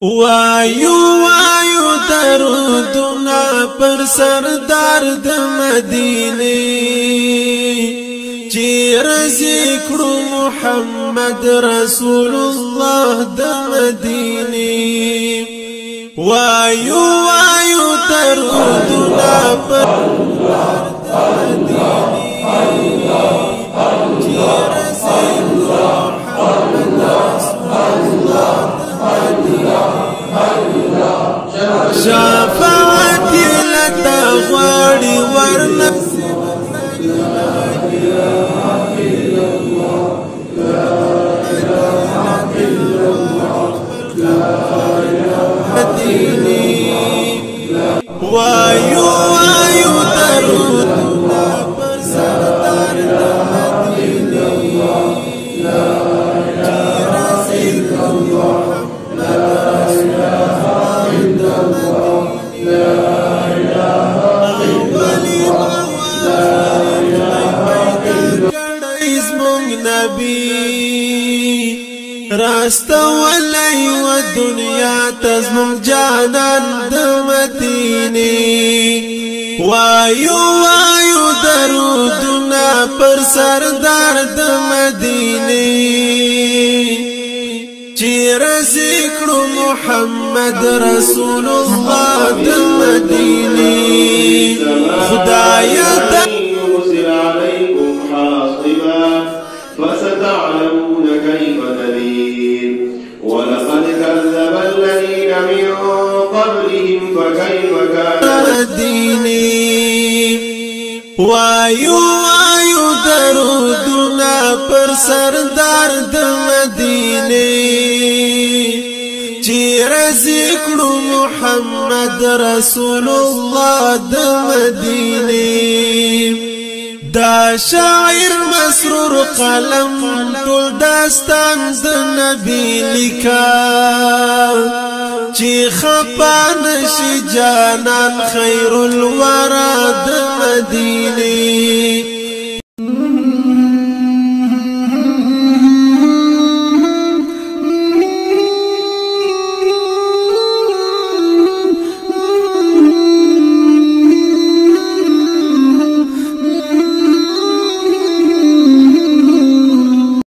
وایو وایو درودنا پر سردار د مدینه چیر ذکر محمد رسول الله د مدینه وایو وایو درودنا پر سردار د مدینه چیر ذکر محمد رسول الله شفاعت لتا غواړي ورنه وایو وایو درودنا پر سردار د مدینه راستا ولی و دنیا تزمون جانان د مدینه وایو وایو درودنا پر سردار د مدینه چیر ذکر محمد رسول الله د مدینه خدایا يرسل عليكم حاصبا فستعلمون كيف نذير ولقد كذب الذين من قبلهم فكيف كان وایو وایو درودنا پر سردار د مدینه چیر ذکر محمد رسول الله د مدینه دا شاعر مسرور قلم ټول داستان د نبی لیکا چې خپان شي جانان خیر الورى د مدینه